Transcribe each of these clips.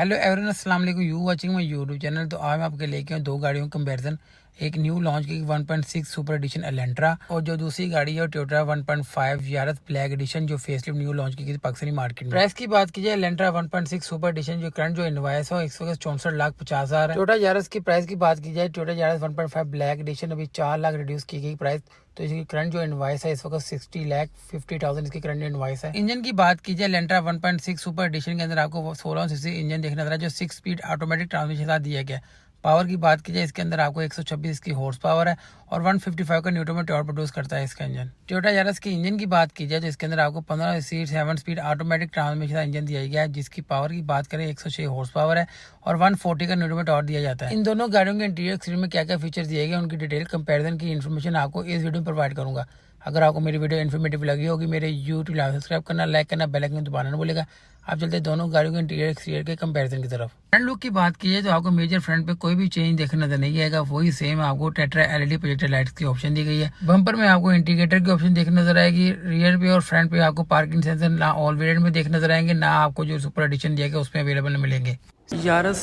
Hello everyone, अस्सलाम वालेकुम। You watching my YouTube channel. तो आज मैं आपके लेके हूँ दो गाड़ियों का कंपैरिजन। एक न्यू लॉन्च की 1.6 सुपर एडिशन एलेंट्रा और जो दूसरी गाड़ी है टोयोटा 1.5 यारस ब्लैक एडिशन जो फेसलिफ्ट न्यू लॉन्च की पाकिस्तानी मार्केट में। प्राइस की बात की जाए एलेंट्रा 1.6 सुपर एडिशन जो करंट जो इनवॉइस है 164,50,000 है। टोयोटा यारस की प्राइस की बात की जाए टोयोटा यारस 1.5 ब्लैक एडिशन अभी 4 लाख रिड्यूस की गई प्राइस। तो इसकी करंट जो इनवॉइस है इस वक्त 60,50,000 इसकी करंट इनवॉइस है। इंजन की बात की जाए एलेंट्रा 1.6 सुपर एडिशन के अंदर आपको 16 सीसी इंजन देखने रहा है जो 6 स्पीड ऑटोमेटिक ट्रांसमिशन के साथ दिया गया। पावर की बात की जाए इसके अंदर आपको 126 इसकी हॉर्स पावर है और 155 का न्यूटन में टॉर्क प्रोड्यूस करता है इसका इंजन। टोयोटा यारस की इंजन की बात की जाए तो इसके अंदर आपको 15 सीट 7 स्पीड ऑटोमेटिक ट्रांसमिशन का इंजन दिया गया है जिसकी पावर की बात करें 106 हॉर्स पावर है और 140 का न्यूटन में टॉर्क दिया जाता है। इन दोनों गाड़ियों के इंटीरियर एक्सटीरियर में क्या क्या फीचर दिए गए उनकी डिटेल कंपैरिजन की इन्फॉर्मेशन आपको इस वीडियो में प्रोवाइड करूंगा। अगर आपको मेरी वीडियो इन्फॉर्मेटिव लगी होगी मेरे यूट्यूब चैनल सब्सक्राइब करना, लाइक करना, बेल आइकन दबाना ना भूलेगा। आप चलते दोनों गाड़ियों के इंटीरियर एक्सटीरियर के कंपैरिजन की तरफ। फ्रंट लुक की बात की जाए तो आपको मेजर फ्रंट पे कोई भी चेंज देखने नजर नहीं आएगा, वही सेम आपको टेट्रा एलईडी प्रोजेक्टर लाइट्स की ऑप्शन दी गई है। बम्पर में आपको इंडिकेटर की ऑप्शन देखने नजर आएगी। रियर पे और फ्रंट पे आपको पार्किंग सेंसर ना ऑल वेरिएंट में देखने नजर आएंगे, ना आपको जो सुपर एडिशन दिया गया उसमें अवेलेबल मिलेंगे। यारस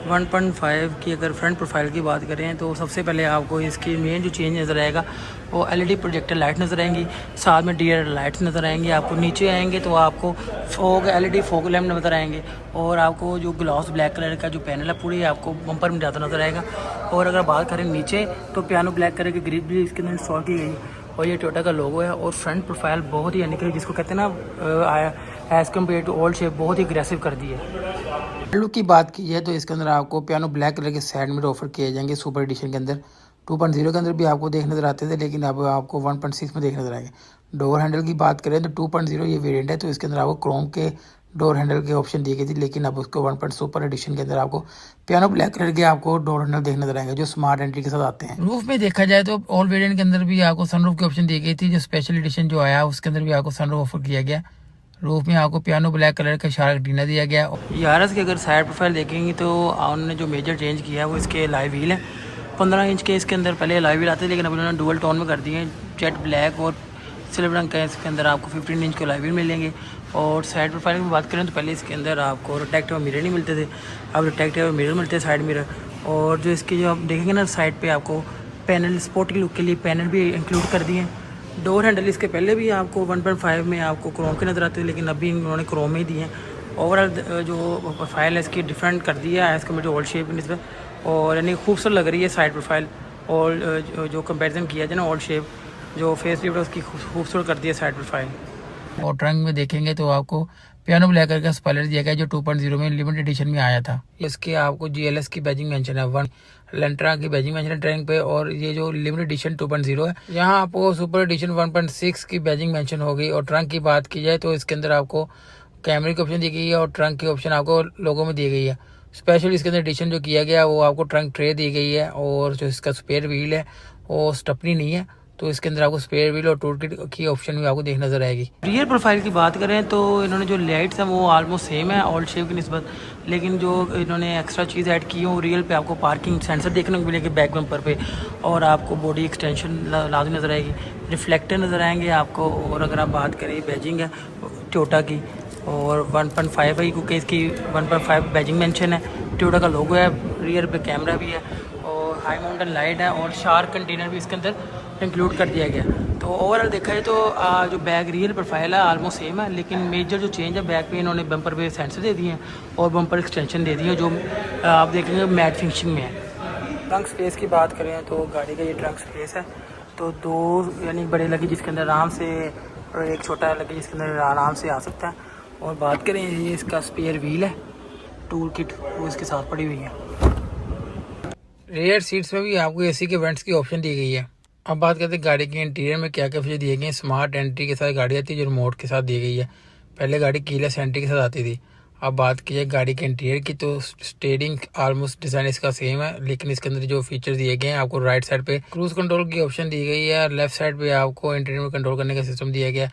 1.5 की अगर फ्रंट प्रोफाइल की बात करें तो सबसे पहले आपको इसकी मेन जो चेंज नज़र आएगा वो एलईडी प्रोजेक्टर लाइट नज़र आएंगी, साथ में डीआर लाइट्स नज़र आएंगी। आपको नीचे आएंगे तो आपको फॉग एलईडी फॉग लैम्प नज़र आएंगे और आपको जो ग्लॉस ब्लैक कलर का जो पैनल है पूरी आपको बम्पर में जाता नज़र आएगा। और अगर बात करें नीचे तो पियानो ब्लैक कलर की ग्रिप भी इसके अंदर इंस्टॉल की गई और ये टोयोटा का लोगो है। और फ्रंट प्रोफाइल बहुत ही यानी कि जिसको कहते हैं ना as compared to old shape बहुत ही अग्रेसिव कर दी है। लुक की बात की जाए तो इसके अंदर आपको पियानो ब्लैक कलर के साइड मिरर ऑफर किए जाएंगे सुपर एडिशन के अंदर। 2.0 के अंदर भी आपको देखने नजर आते थे लेकिन अब आपको 1.6 में देखने नजर आएंगे। डोर हैंडल की बात करें तो 2.0 ये वेरिएंट है तो इसके अंदर आपको क्रोम के डोर हैंडल के ऑप्शन दी गई थी, लेकिन अब उसको 1. सुपर एडिशन के अंदर आपको पियानो ब्लैक कलर के आपको डोर हैंडल देखने नजर आएंगे जो स्मार्ट एंट्री के साथ आते हैं। रूफ में देखा जाए तो ऑल वेरिएंट के अंदर भी आपको सनरूफ की ऑप्शन दी गई थी, जो स्पेशल एडिशन जो आया उसके अंदर भी आपको सनरूफ ऑफर किया गया। रूफ में आपको पियानो ब्लैक कलर का शार्क डीना दिया गया। यारस की अगर साइड प्रोफाइल देखेंगे तो उन्होंने जो मेजर चेंज किया है वो इसके लाइव व्हील है। 15 इंच के इसके अंदर पहले लाइव व्हील आते थे लेकिन अब उन्होंने डुअल टोन में कर दिए हैं, जेट ब्लैक और सिल्वर रंग का। इसके अंदर आपको 15 इंच के लाइव व्हील मिलेंगे। और साइड प्रोफाइल की बात करें तो पहले इसके अंदर आपको रिट्रैक्टिव मिरर नहीं मिलते थे, अब रिट्रैक्टिव मिरर मिलते हैं साइड मिरर। और जो इसकी जो आप देखेंगे ना साइड पे आपको पैनल स्पोर्टी लुक के लिए पैनल भी इंक्लूड कर दिए हैं। डोर हैंडल इसके पहले भी आपको 1.5 में आपको क्रोम के नज़र आते थे लेकिन अभी इन्होंने क्रोम में ही दिए हैं। ओवरऑल जो प्रोफाइल है इसकी डिफरेंट कर दिया है इसका मुझे ओल्ड शेप में, और यानी खूबसूरत लग रही है साइड प्रोफाइल। और जो कंपैरिजन किया जाए ना ओल्ड शेप जो फेस लिफ्ट है उसकी खूबसूरत कर दी है साइड प्रोफाइल। और ट्रंक में देखेंगे तो आपको पियानो ब्लैक कलर का स्पॉइलर दिया गया जो 2.0 में लिमिटेड एडिशन में आया था। इसके आपको जीएलएस की बैजिंग मेंशन है, एलेंट्रा की बैजिंग मेंशन है ट्रंक पे। और ये जो लिमिटेड एडिशन 2.0 है यहाँ आपको सुपर एडिशन 1.6 की बैजिंग मेंशन होगी। और ट्रंक की बात की जाए तो इसके अंदर आपको कैमरे की ऑप्शन दी गई है और ट्रंक की ऑप्शन आपको लोगो में दी गई है। स्पेशल इसके अंदर एडिशन जो किया गया वो आपको ट्रंक ट्रे दी गई है और जो इसका स्पेयर व्हील है वो स्टपनी नहीं है तो इसके अंदर आपको स्पेयर व्हील और टूल किट की ऑप्शन भी आपको देख नजर आएगी। रियर प्रोफाइल की बात करें तो इन्होंने जो लाइट्स हैं वो ऑलमोस्ट सेम है ओल्ड शेप की निस्बत, लेकिन जो इन्होंने एक्स्ट्रा चीज़ ऐड की है वो रियल पे आपको पार्किंग सेंसर देखने को मिलेगी बैक बम्पर पे और आपको बॉडी एक्सटेंशन लाजमी नज़र आएगी, रिफ्लेक्टर नज़र आएंगे आपको। और अगर आप बात करें बैजिंग है टोयोटा की और 1.5 है क्योंकि इसकी 1.5 बैजिंग मेंशन है, टोयोटा का लोगो है, रियर पे कैमरा भी है और हाई माउंटेन लाइट है और शार्क कंटेनर भी इसके अंदर इंक्लूड कर दिया गया। तो ओवरऑल देखा जाए तो जो बैक रियल प्रोफाइल है ऑलमोस्ट सेम है, लेकिन मेजर जो चेंज है बैक पे इन्होंने बम्पर पे सेंसर दे दिए हैं और बम्पर एक्सटेंशन दे दी है जो आप देखेंगे मैट फिनिशिंग में है। ट्रंक स्पेस की बात करें तो गाड़ी का ये ट्रंक स्पेस है तो दो यानी बड़े लगे जिसके अंदर आराम से और एक छोटा लगे जिसके अंदर आराम से आ सकता है। और बात करें ये इसका स्पेयर व्हील है टूल किट वो इसके साथ पड़ी हुई है। रेयर सीट्स में भी आपको एसी के वेंट्स की ऑप्शन दी गई है। अब बात करते हैं गाड़ी के इंटीरियर में क्या क्या फीचर दिए गए हैं। स्मार्ट एंट्री के साथ गाड़ी आती है जो रिमोट के साथ दी गई है, पहले गाड़ी कीलेस एंट्री के साथ आती थी। अब बात की जाए गाड़ी के इंटीरियर की तो स्टीयरिंग ऑलमोस्ट डिजाइन इसका सेम है, लेकिन इसके अंदर जो फीचर दिए गए हैं आपको राइट साइड पे क्रूज कंट्रोल की ऑप्शन दी गई है, लेफ्ट साइड पे आपको इंटीरियर में कंट्रोल करने का सिस्टम दिया गया।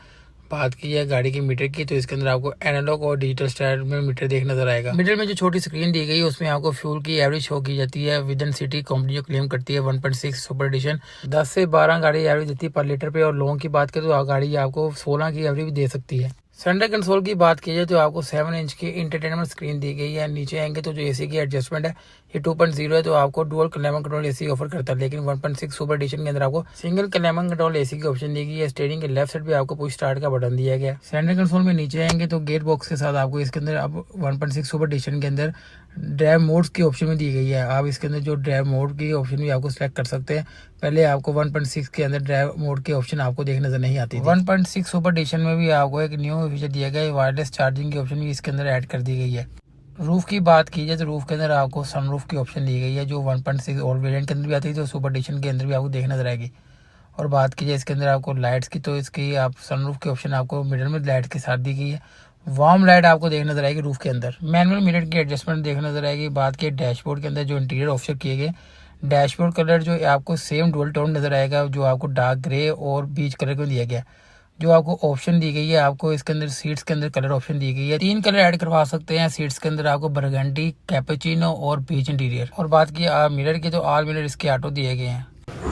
बात की जाए गाड़ी की मीटर की तो इसके अंदर आपको एनालॉग और डिजिटल स्टाइल में मीटर देख नजर आएगा। मीटर में जो छोटी स्क्रीन दी गई है उसमें आपको फ्यूल की एवरेज शो की जाती है। विद इन सिटी कंपनी जो क्लेम करती है 1.6 सुपर एडिशन 10 से 12 गाड़ी एवरेज देती है पर लीटर पे। और लॉन्ग की बात करें तो गाड़ी आपको 16 की एवरेज भी दे सकती है। सेंटर कंसोल की बात की जाए तो आपको 7 इंच की इंटरटेनमेंट स्क्रीन दी गई है। नीचे आएंगे तो जो एसी की एडजस्टमेंट है ये 2.0 है, तो आपको dual climate control AC offer करता है। लेकिन 1.6 सुपर एडिशन के अंदर आपको सिंगल क्लाइमेट कंट्रोल एसी की ऑप्शन दी गई है। स्टीयरिंग के लेफ्ट साइड पे आपको पुश स्टार्ट का बटन दिया गया। सेंटर कंसोल में नीचे आएंगे तो गेट बॉक्स के साथ आपको इसके अंदर अब 1.6 सुपर एडिशन के अंदर ड्राइव मोड्स की ऑप्शन भी दी गई है। आप इसके अंदर जो ड्राइव मोड की ऑप्शन भी आपको सिलेक्ट कर सकते हैं। पहले आपको 1.6 के अंदर ड्राइव मोड की ऑप्शन आपको देखने नजर नहीं आती थी। 1.6 सुपर एडिशन में भी आपको एक न्यू फीचर दिया गया है, वायरलेस चार्जिंग की ऑप्शन भी इसके अंदर ऐड कर दी गई है। रूफ की बात की जाए तो रूफ के अंदर आपको सनरूफ की ऑप्शन दी गई है, जो 1.6 और वेरिएंट के अंदर भी आती है, तो सुपर एडिशन के अंदर भी आपको देखने नजर आएगी। और बात की जाए इसके अंदर आपको लाइट्स की, तो इसकी आप सनरूफ की ऑप्शन आपको मिडल में लाइट के साथ दी गई है। वार्म लाइट आपको देखने नजर आएगी रूफ के अंदर। मैनुअल मिरर की एडजस्टमेंट देखने नजर आएगी। बात की डैशबोर्ड के अंदर जो इंटीरियर ऑप्शन किए गए, डैशबोर्ड कलर जो आपको सेम डुअल टोन नजर आएगा, जो आपको डार्क ग्रे और बीच कलर को दिया गया। जो आपको ऑप्शन दी गई है, आपको इसके अंदर सीट्स के अंदर कलर ऑप्शन दी गई है। 3 कलर ऐड करवा सकते हैं सीट्स के अंदर आपको, बरगंडी, कैपेचिनो और बीच इंटीरियर। और बात की मिरर की, तो ऑल मिरर इसके ऑटो दिए गए हैं।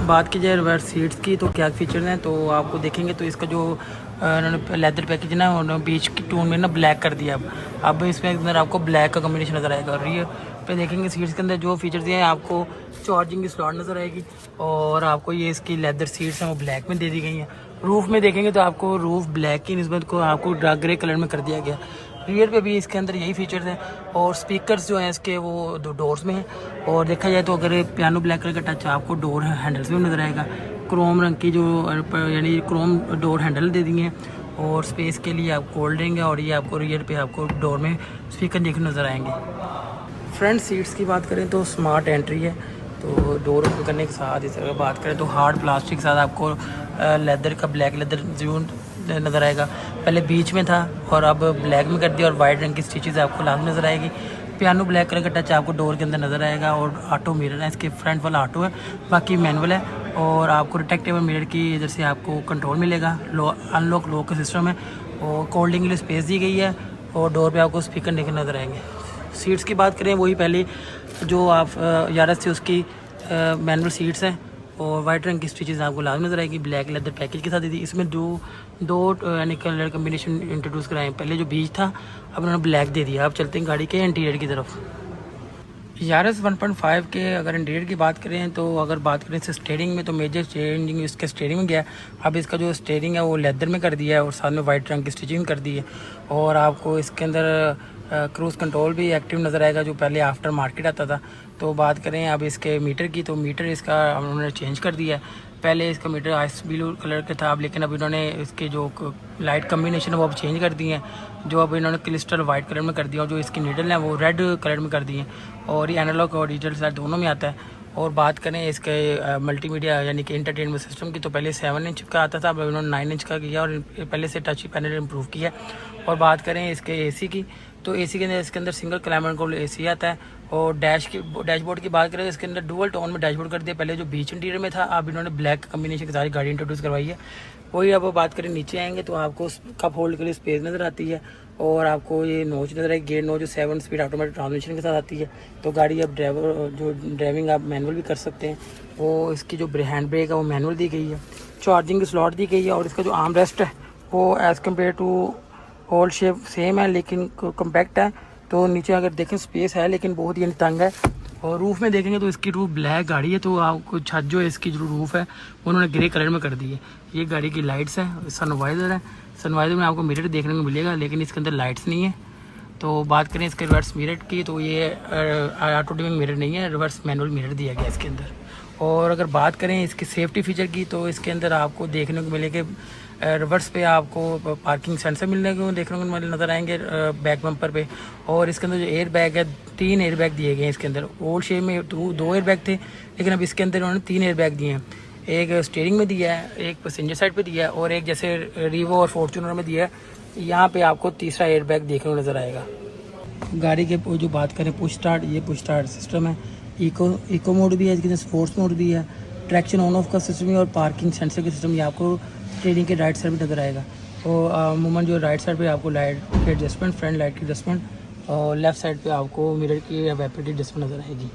बात की जाए रिवर्स सीट्स की तो क्या फीचर्स हैं, तो आपको देखेंगे तो इसका जो उन्होंने लेदर पैकेज ना उन्होंने बीच की टोन में ना ब्लैक कर दिया। अब इसमें अंदर आपको ब्लैक का कॉम्बिनेशन नजर आएगा। रियर पे देखेंगे सीट्स के अंदर जो फीचर्स हैं, आपको चार्जिंग की स्लॉट नजर आएगी और आपको ये इसकी लेदर सीट्स हैं वो ब्लैक में दे दी गई हैं। रूफ में देखेंगे तो आपको रूफ ब्लैक की निस्बत को आपको डार्क ग्रे कलर में कर दिया गया। रियर पे भी इसके अंदर यही फीचर्स हैं। और स्पीकर्स जो हैं इसके वो 2 डोर्स में हैं। और देखा जाए तो अगर पियानो ब्लैक कलर का टच आपको डोर हैंडल्स में नजर आएगा। क्रोम रंग की जो यानी क्रोम डोर हैंडल दे दिए हैं। और स्पेस के लिए आप कोल्ड ड्रिंक है, और ये आपको रियर पे आपको डोर में स्पीकर देखने नजर आएंगे। फ्रंट सीट्स की बात करें तो स्मार्ट एंट्री है, तो डोर ओपन करने के साथ इस अगर बात करें तो हार्ड प्लास्टिक के साथ आपको लेदर का ब्लैक लेदर जरूर नज़र आएगा। पहले बीच में था और अब ब्लैक में कर दिया, और वाइट रंग की स्टिचेस आपको लाजमी नज़र आएगी। पियानो ब्लैक कलर का टच आपको डोर के अंदर नज़र आएगा। और ऑटो मिरर है, इसके फ्रंट वाला ऑटो है, बाकी मैनुअल है। और आपको रिटेक्टेबल मिरर की इधर से आपको कंट्रोल मिलेगा। अनलॉक लॉक का सिस्टम है। और कोल्ड ड्रिंक के लिए स्पेस दी गई है। और डोर पे आपको स्पीकर देखने नज़र आएंगे। सीट्स की बात करें वही पहले जो आप यारस थी उसकी मैनुअल सीट्स हैं। और वाइट रंग की स्टिचेस आपको लाजमी नजर आएगी, ब्लैक लेदर पैकेज के साथ दी थी। इसमें दो यानी कलर कम्बिनेशन इंट्रोड्यूस कराए। पहले जो बीच था अब उन्होंने ब्लैक दे दिया। अब चलते हैं गाड़ी के इंटीरियर की तरफ। यारस 1.5 के अगर इंटीरियर की बात करें तो अगर बात करें इससे स्टीयरिंग में, तो मेजर चेंजिंग इसके स्टीयरिंग में गया। अब इसका जो स्टीयरिंग है वो लेदर में कर दिया है और साथ में वाइट रंग की स्टिचिंग कर दी है। और आपको इसके अंदर क्रूज़ कंट्रोल भी एक्टिव नज़र आएगा, जो पहले आफ्टर मार्केट आता था। तो बात करें अब इसके मीटर की, तो मीटर इसका उन्होंने चेंज कर दिया है। पहले इसका मीटर आइस ब्लू कलर का था, अब लेकिन अब इन्होंने इसके जो लाइट कम्बिनेशन है वो अब चेंज कर दिए हैं। जो अब इन्होंने क्रिस्टल वाइट कलर में कर दिया, और जो इसकी नीडल है वो रेड कलर में कर दिए हैं। और ये एनालॉग और डिजिटल साइड दोनों में आता है। और बात करें इसके मल्टीमीडिया यानी कि इंटरटेनमेंट सिस्टम की, तो पहले 7 इंच का आता था, अब इन्होंने 9 इंच का किया और पहले से टच पैनल इम्प्रूव किया। और बात करें इसके एसी की, तो एसी के अंदर इसके अंदर सिंगल क्लाइमेट कंट्रोल एसी आता है। और डैशबोर्ड की बात करें तो इसके अंदर डुअल टोन में डैशबोर्ड कर दिया। पहले जो बीच इंटीरियर में था अब इन्होंने ब्लैक कम्बिनेशन की सारी गाड़ी इंट्रोड्यूस करवाई है। वही अब बात करें नीचे आएंगे तो आपको कप होल्ड के लिए स्पेस नज़र आती है। और आपको ये नोच नज़र आएगी, गेयर नोच जो 7 स्पीड ऑटोमेटिक ट्रांसमिशन के साथ आती है। तो गाड़ी अब ड्राइविंग आप मैनुअल भी कर सकते हैं। वो इसकी जो हैंड ब्रेक है वो मैनुअल दी गई है। चार्जिंग की स्लॉट दी गई है। और इसका जो आर्म रेस्ट है वो as compared to old shape same है, लेकिन कम्पैक्ट है। तो नीचे अगर देखें स्पेस है लेकिन बहुत ही तंग है। और रूफ़ में देखेंगे तो इसकी रूफ ब्लैक गाड़ी है, तो आपको छत जो है इसकी जो रूफ़ है उन्होंने ग्रे कलर में कर दी है। ये गाड़ी की लाइट्स है, सनवाइज़र है। सनवाइज़र में आपको मिरर देखने को मिलेगा, लेकिन इसके अंदर लाइट्स नहीं है। तो बात करें इसके रिवर्स मिरर की, तो ये ऑटो डिमिंग मिरर नहीं है, रिवर्स मैनुअल मिरर दिया गया इसके अंदर। और अगर बात करें इसकी सेफ्टी फीचर की, तो इसके अंदर आपको देखने को मिलेगा रिवर्स पे आपको पार्किंग सेंसर मिलने को देखने को नज़र आएंगे बैक बम्पर पे। और इसके अंदर जो एयर बैग है 3 एयर बैग दिए गए हैं इसके अंदर। ओल्ड शेप में 2 एयर बैग थे, लेकिन अब इसके अंदर उन्होंने 3 एयर बैग दिए हैं। एक स्टीयरिंग में दिया है, एक पैसेंजर साइड पे दिया है, और एक जैसे रीवो और फॉर्च्यूनर में दिया है। यहाँ पे आपको तीसरा एयर बैग देखने को नज़र आएगा। गाड़ी के जो बात करें पुश स्टार्ट, ये पुश स्टार्ट सिस्टम है। इको मोड भी है, इसके अंदर स्पोर्ट्स मोड भी है, ट्रैक्शन ऑन ऑफ का सिस्टम है, और पार्किंग सेंसर का सिस्टम ये आपको स्टीयरिंग के राइट साइड में नज़र आएगा। तो अमूमन जो राइट साइड पे आपको लाइट की एडजस्टमेंट, फ्रंट लाइट की एडजस्टमेंट, और लेफ्ट साइड पे आपको मिरर की या वाइपर की एडजस्टमेंट नज़र आएगी।